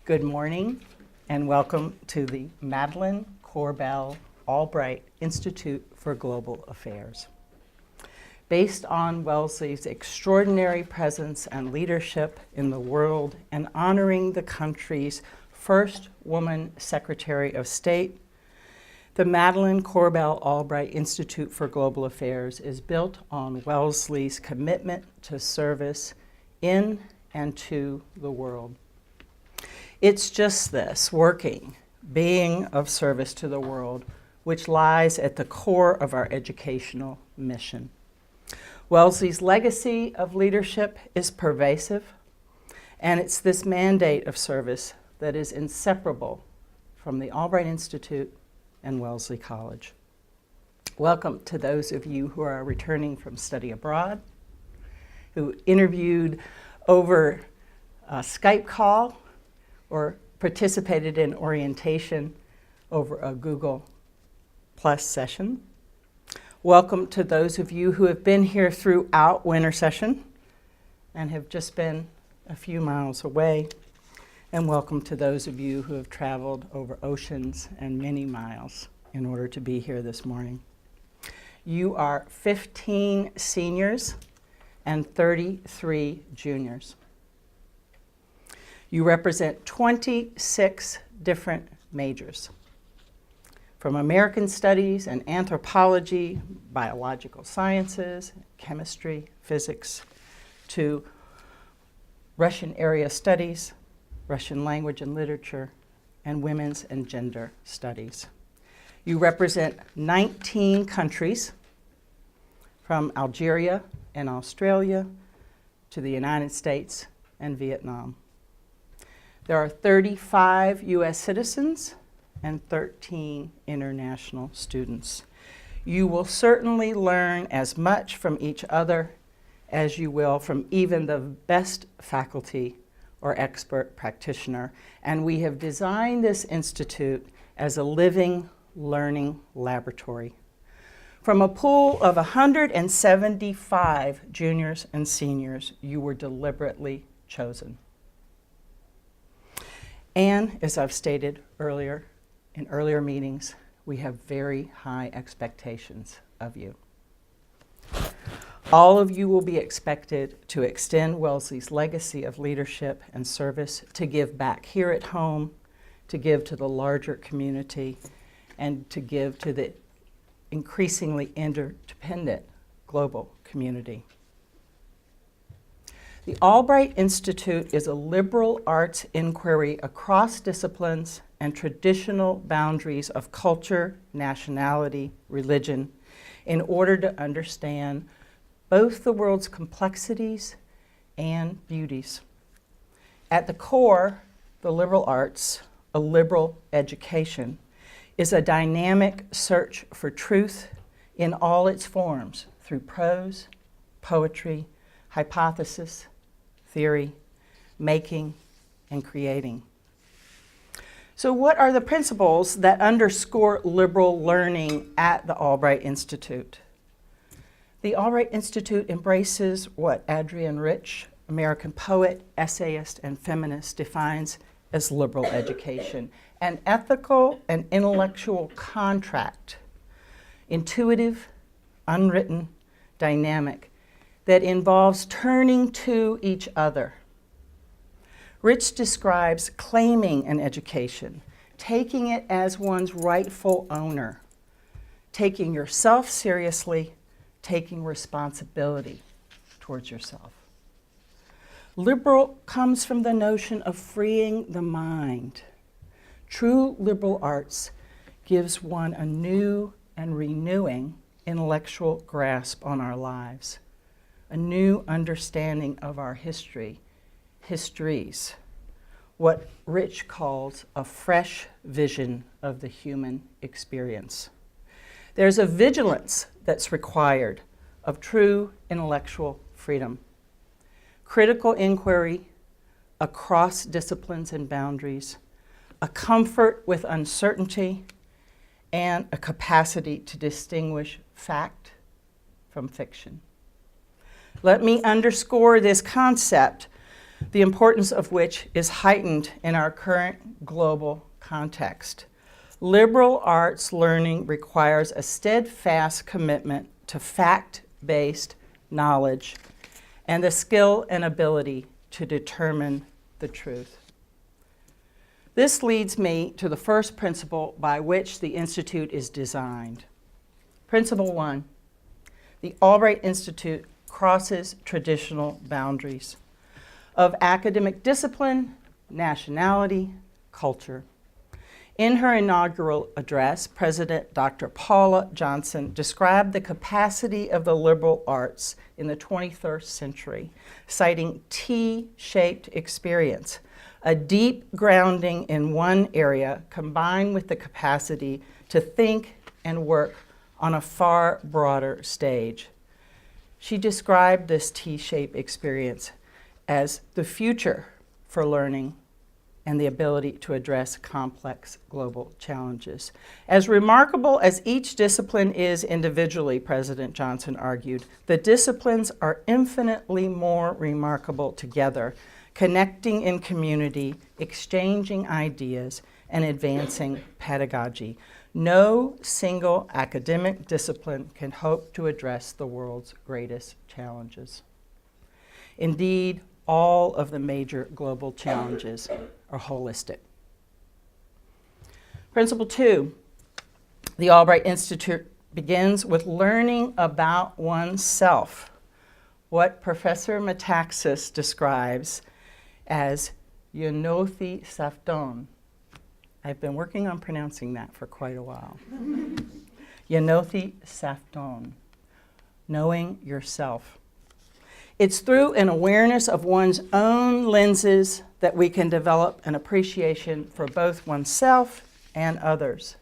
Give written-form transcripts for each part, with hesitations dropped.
Good morning and welcome to the Madeleine Albright Institute for Global Affairs. Based on Wellesley's extraordinary presence and leadership in the world and honoring the country's first woman Secretary of State, the Madeleine Albright Institute for Global Affairs is built on Wellesley's commitment to service in and to the world. It's just this, working, being of service to the world, which lies at the core of our educational mission. Wellesley's legacy of leadership is pervasive, and it's this mandate of service that is inseparable from the Albright Institute and Wellesley College. Welcome to those of you who are returning from study abroad, who interviewed over a Skype call or participated in orientation over a Google Plus session. Welcome to those of you who have been here throughout Wintersession and have just been a few miles away. And welcome to those of you who have traveled over oceans and many miles in order to be here this morning. You are 15 seniors and 33 juniors. You represent 26 different majors, from American Studies and Anthropology, Biological Sciences, Chemistry, Physics, to Russian Area Studies, Russian Language and Literature, and Women's and Gender Studies. You represent 19 countries, from Algeria and Australia to the United States and Vietnam. There are 35 U.S. citizens and 13 international students. You will certainly learn as much from each other as you will from even the best faculty or expert practitioner. And we have designed this institute as a living, learning laboratory. From a pool of 175 juniors and seniors, you were deliberately chosen. And as I've stated earlier, in earlier meetings, we have very high expectations of you. All of you will be expected to extend Wellesley's legacy of leadership and service, to give back here at home, to give to the larger community, and to give to the increasingly interdependent global community. The Albright Institute is a liberal arts inquiry across disciplines and traditional boundaries of culture, nationality, religion, in order to understand both the world's complexities and beauties. At the core, the liberal arts, a liberal education, is a dynamic search for truth in all its forms, through prose, poetry, hypothesis, theory, making, and creating. So what are the principles that underscore liberal learning at the Albright Institute? The Albright Institute embraces what Adrienne Rich, American poet, essayist, and feminist, defines as liberal education: an ethical and intellectual contract, intuitive, unwritten, dynamic, that involves turning to each other. Rich describes claiming an education, taking it as one's rightful owner, taking yourself seriously, taking responsibility towards yourself. Liberal comes from the notion of freeing the mind. True liberal arts gives one a new and renewing intellectual grasp on our lives, a new understanding of our histories, what Rich calls a fresh vision of the human experience. There's a vigilance that's required of true intellectual freedom, critical inquiry across disciplines and boundaries, a comfort with uncertainty, and a capacity to distinguish fact from fiction. Let me underscore this concept the importance of which is heightened in our current global context. Liberal arts learning requires a steadfast commitment to fact-based knowledge and the skill and ability to determine the truth. This leads me to the first principle by which the Institute is designed. Principle 1, the Albright Institute crosses traditional boundaries of academic discipline, nationality, culture. In her inaugural address, President Dr. Paula Johnson described the capacity of the liberal arts in the 21st century, citing T-shaped experience, a deep grounding in one area combined with the capacity to think and work on a far broader stage. She described this T-shaped experience as the future for learning and the ability to address complex global challenges. As remarkable as each discipline is individually, President Johnson argued, the disciplines are infinitely more remarkable together, connecting in community, exchanging ideas, and advancing pedagogy. No single academic discipline can hope to address the world's greatest challenges. Indeed, all of the major global challenges are holistic. Principle 2, the Albright Institute begins with learning about oneself, what Professor Metaxas describes as Yenothi Safton. I've been working on pronouncing that for quite a while. Yenothi Safton, knowing yourself. It's through an awareness of one's own lenses that we can develop an appreciation for both oneself and others.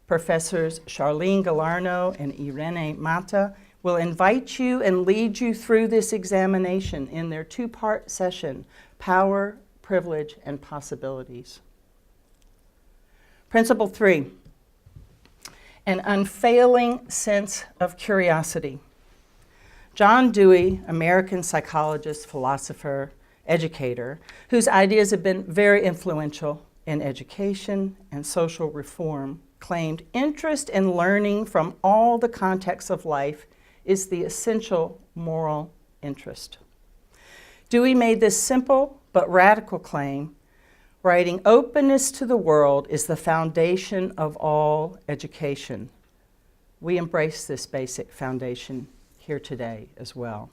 Professors Charlene Galarno and Irene Mata will invite you and lead you through this examination in their two-part session, Power, Privilege, and Possibilities. Principle 3, an unfailing sense of curiosity. John Dewey, American psychologist, philosopher, educator, whose ideas have been very influential in education and social reform, claimed interest in learning from all the contexts of life is the essential moral interest. Dewey made this simple but radical claim, writing, "Openness to the world is the foundation of all education." We embrace this basic foundation here today as well.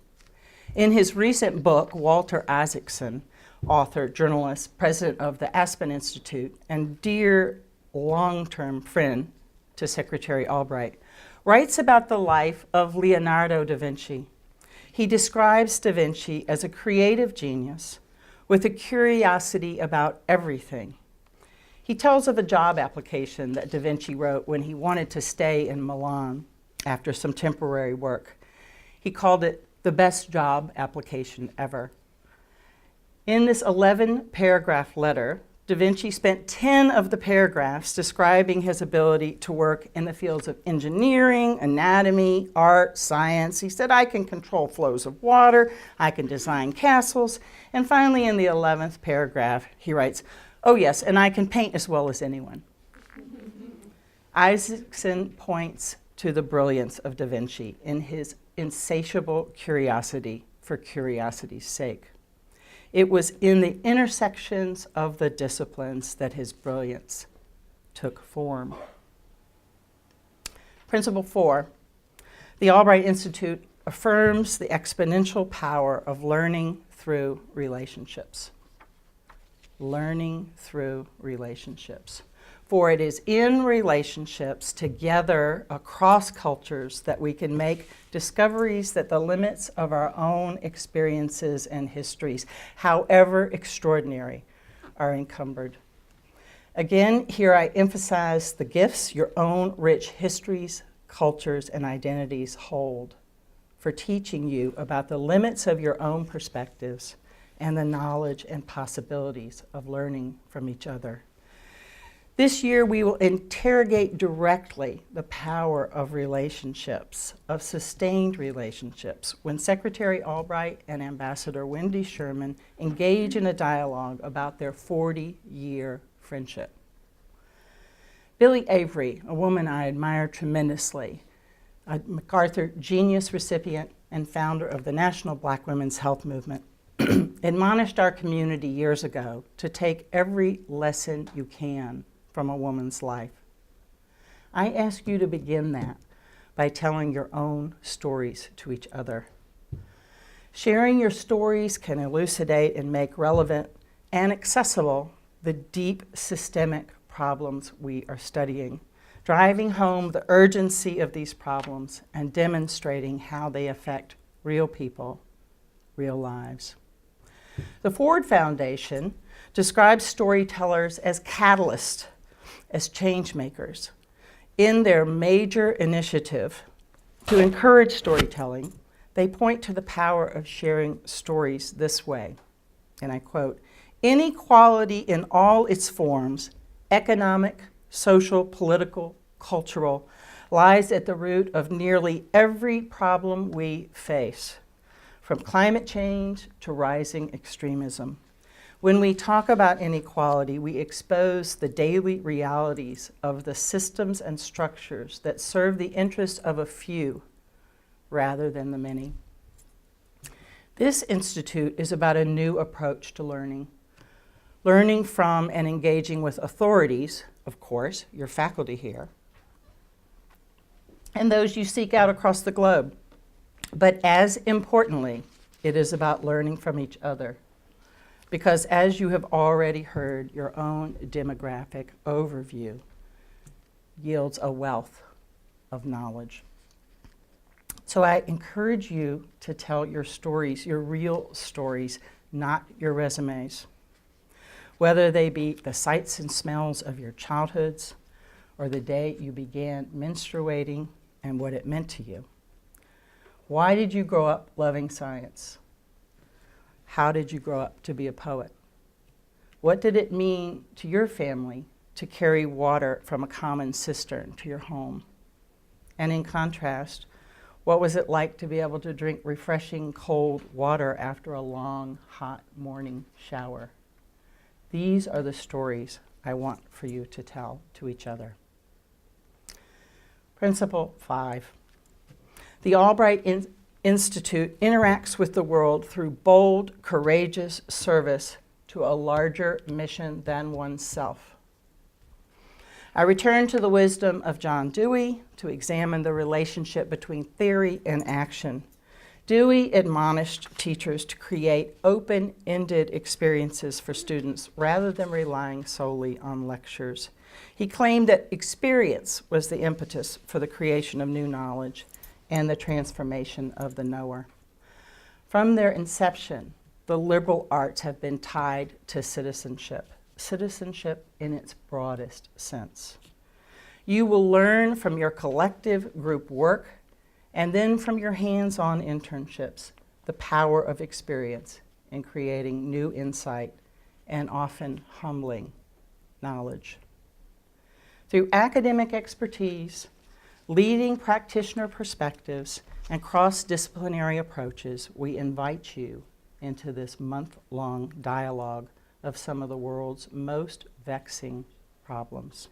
In his recent book, Walter Isaacson, author, journalist, president of the Aspen Institute, and dear long-term friend to Secretary Albright, writes about the life of Leonardo da Vinci. He describes da Vinci as a creative genius with a curiosity about everything. He tells of a job application that da Vinci wrote when he wanted to stay in Milan after some temporary work. He called it the best job application ever. In this 11-paragraph letter, da Vinci spent 10 of the paragraphs describing his ability to work in the fields of engineering, anatomy, art, science. He said, "I can control flows of water, I can design castles." And finally, in the 11th paragraph, he writes, "Oh yes, and I can paint as well as anyone." Isaacson points to the brilliance of da Vinci in his insatiable curiosity for curiosity's sake. It was in the intersections of the disciplines that his brilliance took form. Principle 4, the Albright Institute affirms the exponential power of learning through relationships. Learning through relationships. For it is in relationships together across cultures that we can make discoveries that the limits of our own experiences and histories, however extraordinary, are encumbered. Again, here I emphasize the gifts your own rich histories, cultures, and identities hold for teaching you about the limits of your own perspectives and the knowledge and possibilities of learning from each other. This year, we will interrogate directly the power of relationships, of sustained relationships, when Secretary Albright and Ambassador Wendy Sherman engage in a dialogue about their 40-year friendship. Billie Avery, a woman I admire tremendously, a MacArthur Genius recipient and founder of the National Black Women's Health Movement, admonished our community years ago to take every lesson you can from a woman's life. I ask you to begin that by telling your own stories to each other. Sharing your stories can elucidate and make relevant and accessible the deep systemic problems we are studying, driving home the urgency of these problems and demonstrating how they affect real people, real lives. The Ford Foundation describes storytellers as catalysts, as change makers. In their major initiative to encourage storytelling, they point to the power of sharing stories this way, and I quote, "Inequality in all its forms, economic, social, political, cultural, lies at the root of nearly every problem we face, from climate change to rising extremism. When we talk about inequality, we expose the daily realities of the systems and structures that serve the interests of a few rather than the many." This institute is about a new approach to learning. Learning from and engaging with authorities, of course, your faculty here, and those you seek out across the globe. But as importantly, it is about learning from each other. Because as you have already heard, your own demographic overview yields a wealth of knowledge. So I encourage you to tell your stories, your real stories, not your resumes. Whether they be the sights and smells of your childhoods or the day you began menstruating and what it meant to you. Why did you grow up loving science? How did you grow up to be a poet? What did it mean to your family to carry water from a common cistern to your home? And in contrast, what was it like to be able to drink refreshing cold water after a long, hot morning shower? These are the stories I want for you to tell to each other. Principle 5. The Albright Institute interacts with the world through bold, courageous service to a larger mission than oneself. I return to the wisdom of John Dewey to examine the relationship between theory and action. Dewey admonished teachers to create open-ended experiences for students rather than relying solely on lectures. He claimed that experience was the impetus for the creation of new knowledge and the transformation of the knower. From their inception, the liberal arts have been tied to citizenship in its broadest sense. You will learn from your collective group work and then from your hands-on internships the power of experience in creating new insight and often humbling knowledge. Through academic expertise, leading practitioner perspectives, and cross-disciplinary approaches, we invite you into this month-long dialogue of some of the world's most vexing problems.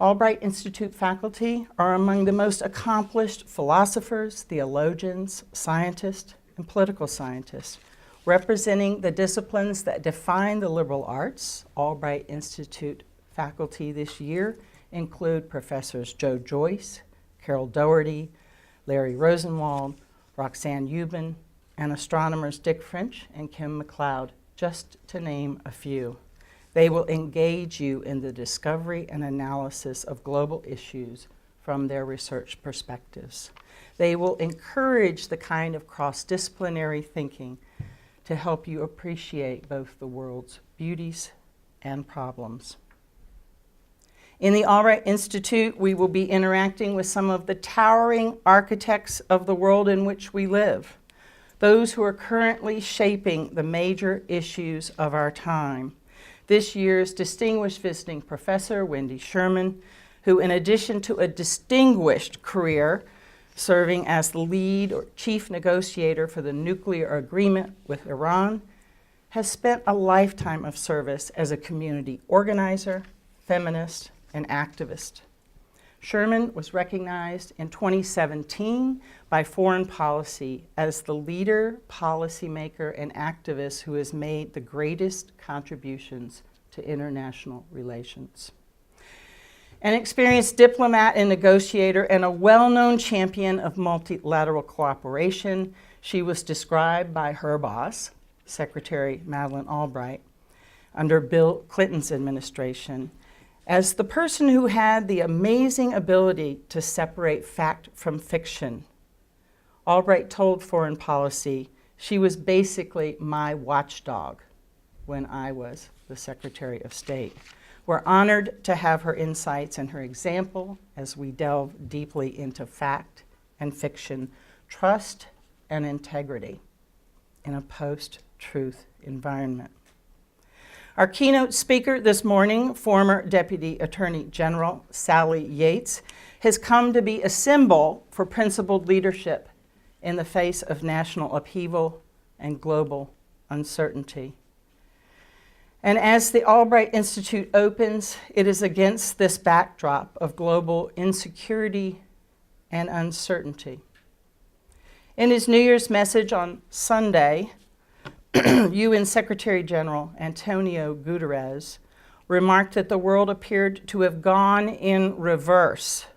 Albright Institute faculty are among the most accomplished philosophers, theologians, scientists, and political scientists, representing the disciplines that define the liberal arts. Albright Institute faculty this year include Professors Joe Joyce, Carol Doherty, Larry Rosenwald, Roxanne Euban, and astronomers Dick French and Kim McLeod, just to name a few. They will engage you in the discovery and analysis of global issues from their research perspectives. They will encourage the kind of cross-disciplinary thinking to help you appreciate both the world's beauties and problems. In the Albright Institute, we will be interacting with some of the towering architects of the world in which we live, those who are currently shaping the major issues of our time. this year's distinguished visiting professor, Wendy Sherman, who in addition to a distinguished career serving as the lead or chief negotiator for the nuclear agreement with Iran, has spent a lifetime of service as a community organizer, feminist, and activist. Sherman was recognized in 2017 by Foreign Policy as the leader, policymaker, and activist who has made the greatest contributions to international relations. An experienced diplomat and negotiator and a well-known champion of multilateral cooperation, she was described by her boss, Secretary Madeleine Albright, under Bill Clinton's administration, as the person who had the amazing ability to separate fact from fiction. Albright told Foreign Policy she was basically my watchdog when I was the Secretary of State. We're honored to have her insights and her example as we delve deeply into fact and fiction, trust and integrity in a post-truth environment. Our keynote speaker this morning, former Deputy Attorney General Sally Yates, has come to be a symbol for principled leadership in the face of national upheaval and global uncertainty. And as the Albright Institute opens, it is against this backdrop of global insecurity and uncertainty. In his New Year's message on Sunday, UN Secretary General Antonio Guterres remarked that the world appeared to have gone in reverse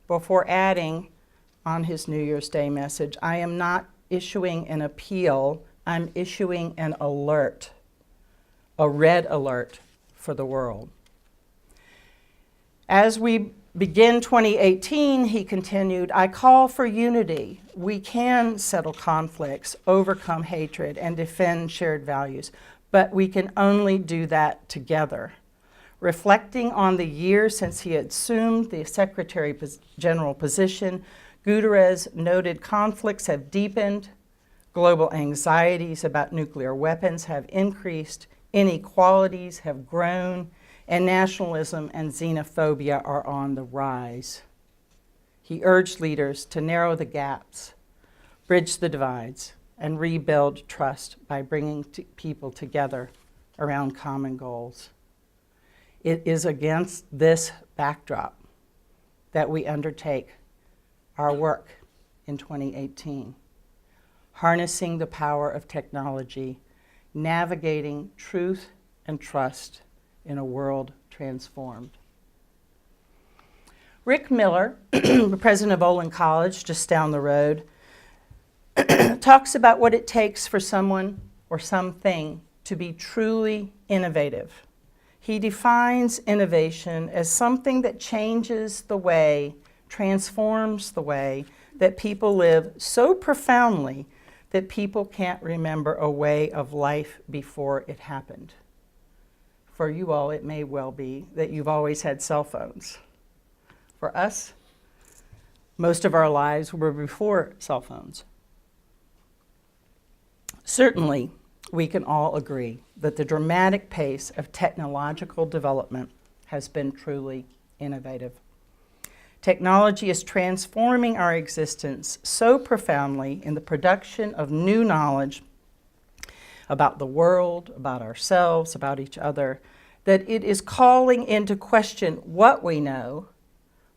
before adding on his New Year's Day message, I am not issuing an appeal, I'm issuing an alert, a red alert for the world. As we begin 2018, he continued, I call for unity. We can settle conflicts, overcome hatred, and defend shared values, but we can only do that together. Reflecting on the year since he assumed the Secretary General position, Guterres noted conflicts have deepened, global anxieties about nuclear weapons have increased, inequalities have grown, and nationalism and xenophobia are on the rise. He urged leaders to narrow the gaps, bridge the divides, and rebuild trust by bringing people together around common goals. It is against this backdrop that we undertake our work in 2018, harnessing the power of technology, navigating truth and trust in a world transformed. Rick Miller, the president of Olin College, just down the road, talks about what it takes for someone or something to be truly innovative. He defines innovation as something that changes the way, transforms the way that people live so profoundly that people can't remember a way of life before it happened. For you all, it may well be that you've always had cell phones. For us, most of our lives were before cell phones. Certainly, we can all agree that the dramatic pace of technological development has been truly innovative. Technology is transforming our existence so profoundly in the production of new knowledge about the world, about ourselves, about each other, that it is calling into question what we know,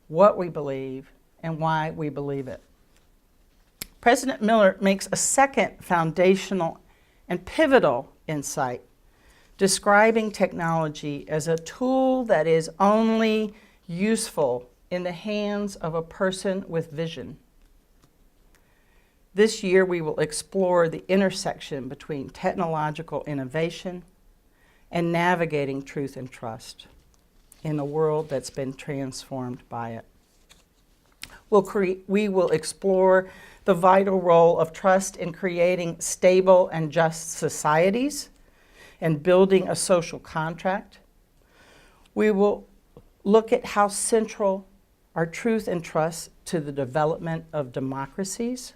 what we believe, and why we believe it. President Miller makes a second foundational and pivotal insight, describing technology as a tool that is only useful in the hands of a person with vision. This year, we will explore the intersection between technological innovation and navigating truth and trust in a world that's been transformed by it. We will explore the vital role of trust in creating stable and just societies and building a social contract. We will look at how central are truth and trust to the development of democracies.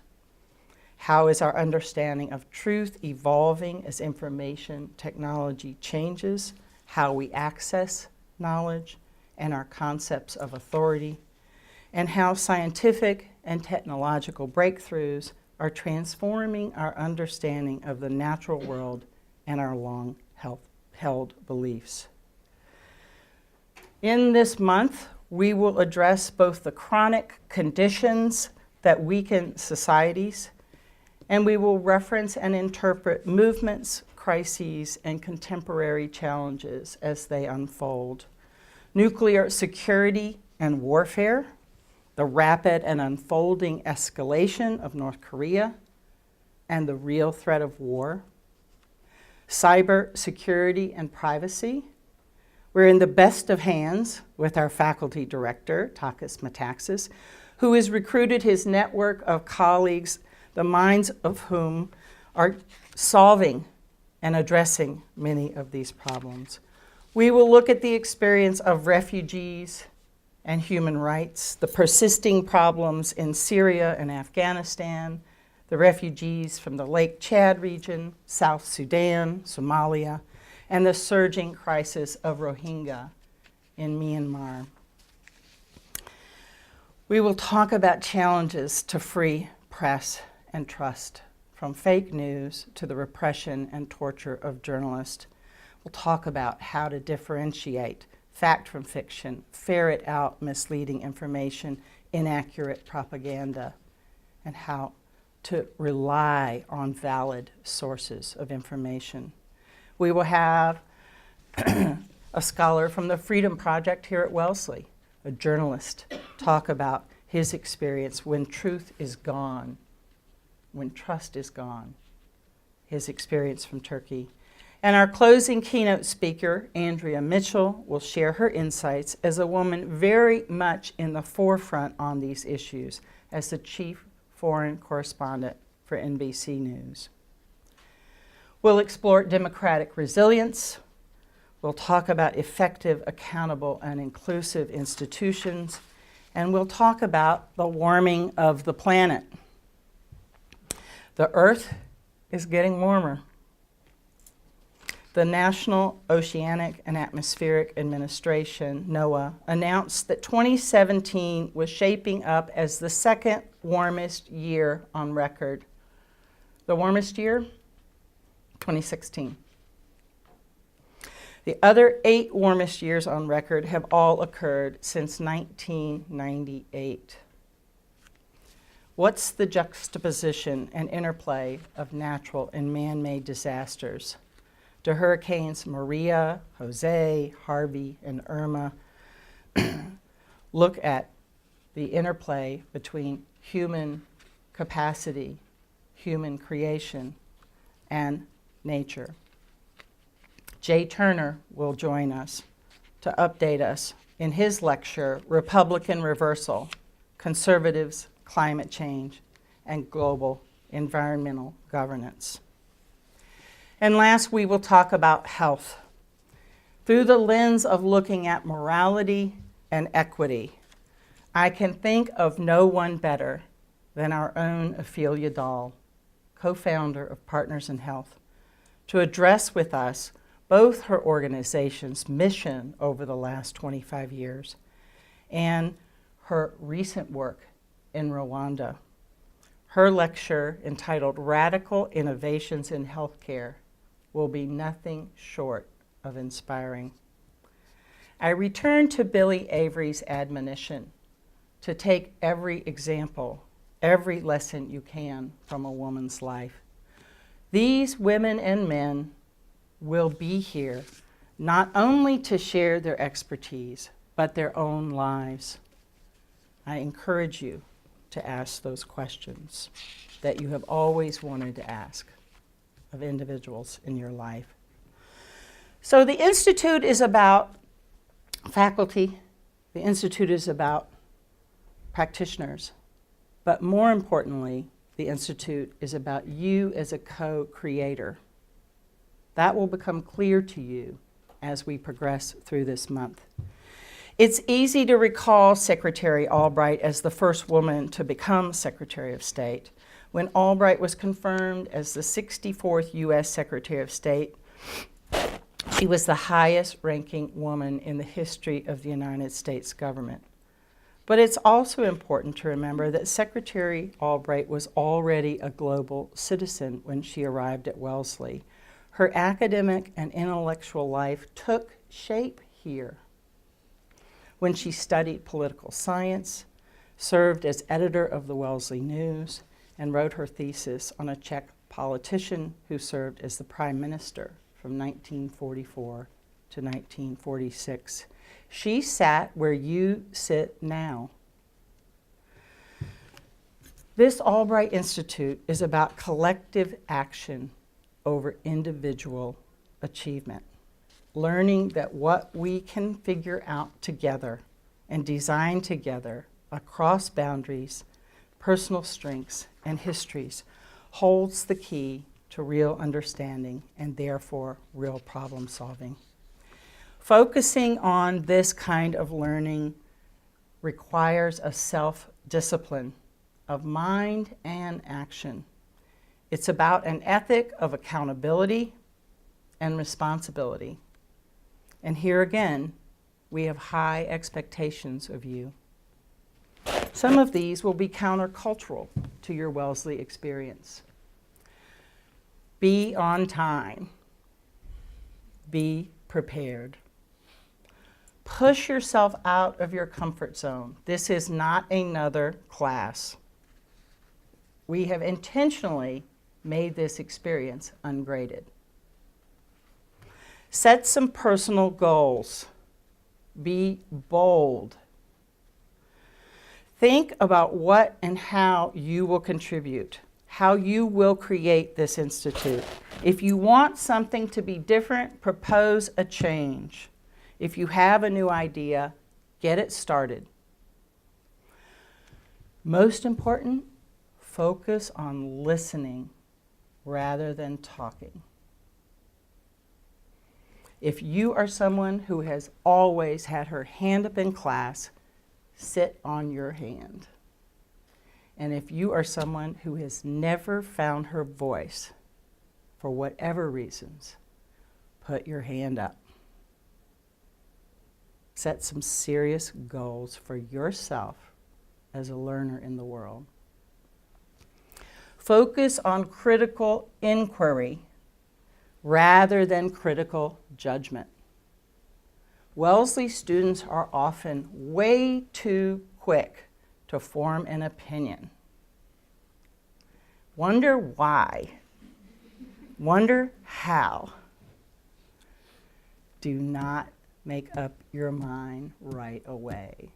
How is our understanding of truth evolving as information technology changes? how we access knowledge and our concepts of authority, and how scientific and technological breakthroughs are transforming our understanding of the natural world and our long-held beliefs. In this month, we will address both the chronic conditions that weaken societies, and we will reference and interpret movements, crises, and contemporary challenges as they unfold. Nuclear security and warfare, the rapid and unfolding escalation of North Korea, and the real threat of war. Cyber security and privacy. We're in the best of hands with our faculty director, Takis Metaxas, who has recruited his network of colleagues, the minds of whom are solving and addressing many of these problems. We will look at the experience of refugees and human rights, the persisting problems in Syria and Afghanistan, the refugees from the Lake Chad region, South Sudan, Somalia, and the surging crisis of Rohingya in Myanmar. We will talk about challenges to free press and trust, from fake news to the repression and torture of journalists. We'll talk about how to differentiate fact from fiction, ferret out misleading information, inaccurate propaganda, and how to rely on valid sources of information. We will have a scholar from the Freedom Project here at Wellesley, a journalist, talk about his experience when truth is gone, when trust is gone, his experience from Turkey. And our closing keynote speaker, Andrea Mitchell, will share her insights as a woman very much in the forefront on these issues as the chief foreign correspondent for NBC News. We'll explore democratic resilience. We'll talk about effective, accountable, and inclusive institutions. And we'll talk about the warming of the planet. The Earth is getting warmer. The National Oceanic and Atmospheric Administration, NOAA, announced that 2017 was shaping up as the second warmest year on record. The warmest year? 2016. The other 8 warmest years on record have all occurred since 1998. What's the juxtaposition and interplay of natural and man-made disasters? Do hurricanes Maria, Jose, Harvey, and Irma look at the interplay between human capacity, human creation, and nature? Jay Turner will join us to update us in his lecture, Republican Reversal, Conservatives, Climate Change, and Global Environmental Governance. And last, we will talk about health through the lens of looking at morality and equity. I can think of no one better than our own Ophelia Dahl, co-founder of Partners in Health, to address with us both her organization's mission over the last 25 years and her recent work in Rwanda. Her lecture, entitled Radical Innovations in Healthcare, will be nothing short of inspiring. I return to Billy Avery's admonition to take every example, every lesson you can from a woman's life. These women and men will be here not only to share their expertise, but their own lives. I encourage you to ask those questions that you have always wanted to ask of individuals in your life. So the Institute is about faculty, the Institute is about practitioners, but more importantly, the Institute is about you as a co-creator. That will become clear to you as we progress through this month. It's easy to recall Secretary Albright as the first woman to become Secretary of State. When Albright was confirmed as the 64th U.S. Secretary of State, She was the highest ranking woman in the history of the United States government. But it's also important to remember that Secretary Albright was already a global citizen when she arrived at Wellesley. Her academic and intellectual life took shape here when she studied political science, served as editor of the Wellesley News, and wrote her thesis on a Czech politician who served as the prime minister from 1944 to 1946. She sat where you sit now. This Albright Institute is about collective action over individual achievement, learning that what we can figure out together and design together across boundaries, personal strengths, and histories holds the key to real understanding and therefore real problem solving. Focusing on this kind of learning requires a self-discipline of mind and action. It's about an ethic of accountability and responsibility. And here again, we have high expectations of you. Some of these will be countercultural to your Wellesley experience. Be on time. Be prepared. Push yourself out of your comfort zone. This is not another class. We have intentionally made this experience ungraded. Set some personal goals. Be bold. Think about what and how you will contribute, how you will create this institute. If you want something to be different, propose a change. If you have a new idea, get it started. Most important, focus on listening rather than talking. If you are someone who has always had her hand up in class, sit on your hand. And if you are someone who has never found her voice, for whatever reasons, put your hand up. Set some serious goals for yourself as a learner in the world. Focus on critical inquiry rather than critical judgment. Wellesley students are often way too quick to form an opinion. Wonder why. Wonder how. Do not make up your mind right away.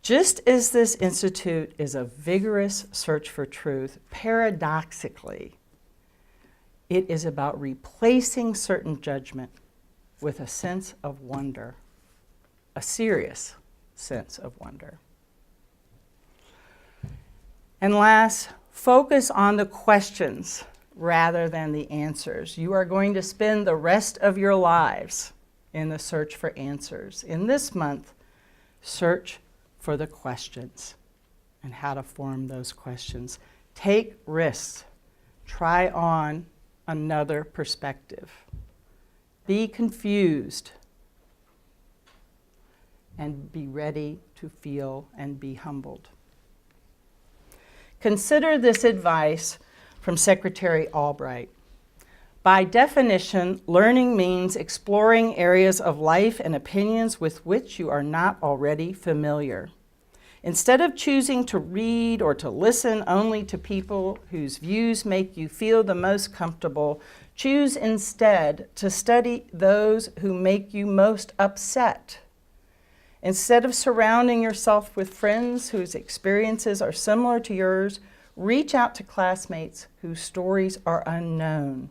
Just as this institute is a vigorous search for truth, paradoxically, it is about replacing certain judgment with a sense of wonder, a serious sense of wonder. And last, focus on the questions rather than the answers. You are going to spend the rest of your lives in the search for answers. In this month, search for the questions and how to form those questions. Take risks. Try on another perspective. Be confused and be ready to feel and be humbled. Consider this advice from Secretary Albright. By definition, learning means exploring areas of life and opinions with which you are not already familiar. Instead of choosing to read or to listen only to people whose views make you feel the most comfortable, choose instead to study those who make you most upset. Instead of surrounding yourself with friends whose experiences are similar to yours, reach out to classmates whose stories are unknown.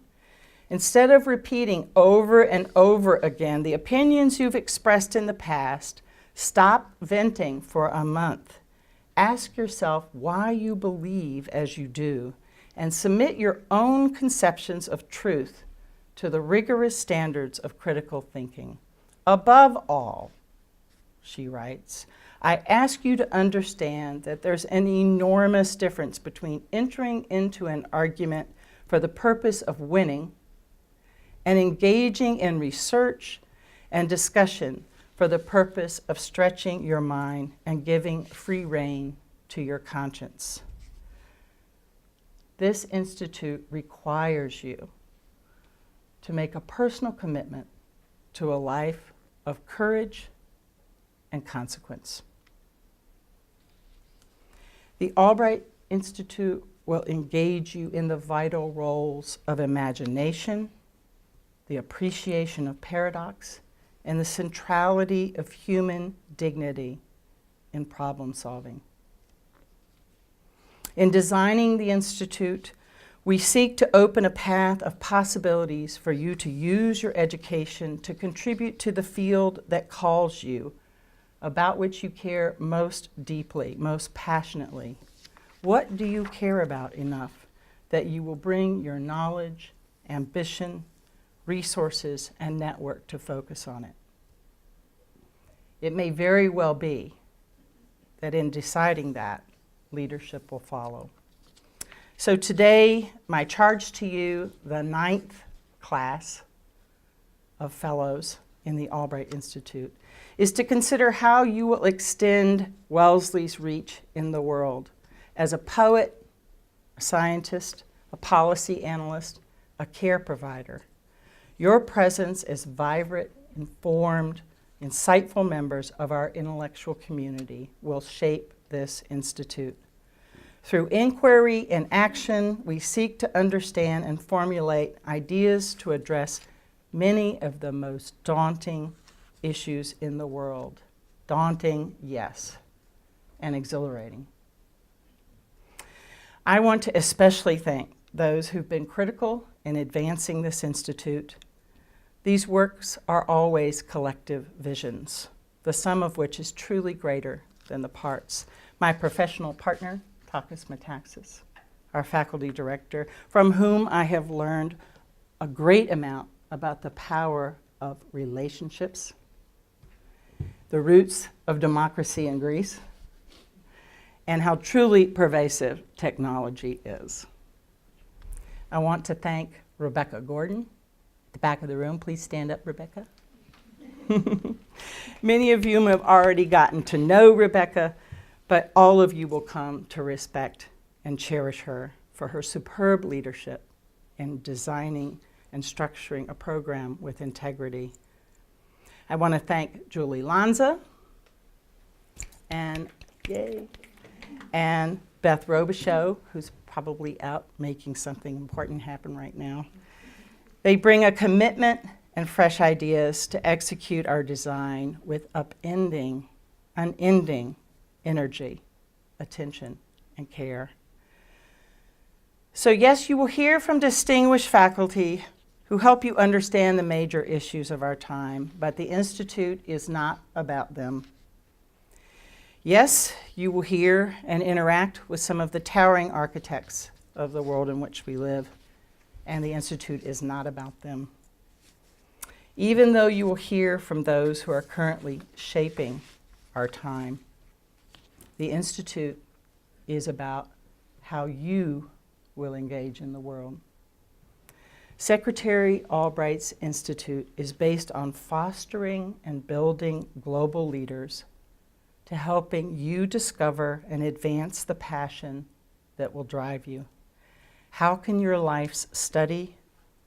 Instead of repeating over and over again the opinions you've expressed in the past, stop venting for a month. Ask yourself why you believe as you do, and submit your own conceptions of truth to the rigorous standards of critical thinking. Above all, she writes, I ask you to understand that there's an enormous difference between entering into an argument for the purpose of winning and engaging in research and discussion for the purpose of stretching your mind and giving free rein to your conscience. This institute requires you to make a personal commitment to a life of courage and consequence. The Albright Institute will engage you in the vital roles of imagination, the appreciation of paradox, and the centrality of human dignity in problem solving. In designing the Institute, we seek to open a path of possibilities for you to use your education to contribute to the field that calls you, about which you care most deeply, most passionately. What do you care about enough that you will bring your knowledge, ambition, resources, and network to focus on it? It may very well be that in deciding that, leadership will follow. So today, my charge to you, the 9th class of fellows in the Albright Institute, is to consider how you will extend Wellesley's reach in the world as a poet, a scientist, a policy analyst, a care provider. Your presence as vibrant, informed, insightful members of our intellectual community will shape this institute. Through inquiry and action, we seek to understand and formulate ideas to address many of the most daunting issues in the world. Daunting, yes, and exhilarating. I want to especially thank those who've been critical in advancing this institute. These works are always collective visions, the sum of which is truly greater than the parts. My professional partner, Takis Metaxas, our faculty director, from whom I have learned a great amount about the power of relationships, the roots of democracy in Greece, and how truly pervasive technology is. I want to thank Rebecca Gordon, at the back of the room. Please stand up, Rebecca. Many of you have already gotten to know Rebecca, but all of you will come to respect and cherish her for her superb leadership in designing and structuring a program with integrity. I want to thank Julie Lanza and Beth Robichaux, who's probably out making something important happen right now. They bring a commitment and fresh ideas to execute our design with unending energy, attention, and care. So yes, you will hear from distinguished faculty who help you understand the major issues of our time, but the Institute is not about them. Yes, you will hear and interact with some of the towering architects of the world in which we live, and the Institute is not about them. Even though you will hear from those who are currently shaping our time, the Institute is about how you will engage in the world. Secretary Albright's Institute is based on fostering and building global leaders to helping you discover and advance the passion that will drive you. How can your life's study,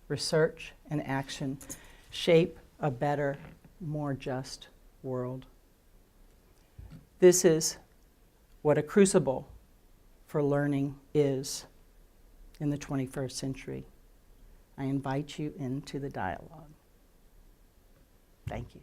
research, and action shape a better, more just world? This is what a crucible for learning is in the 21st century. I invite you into the dialogue. Thank you.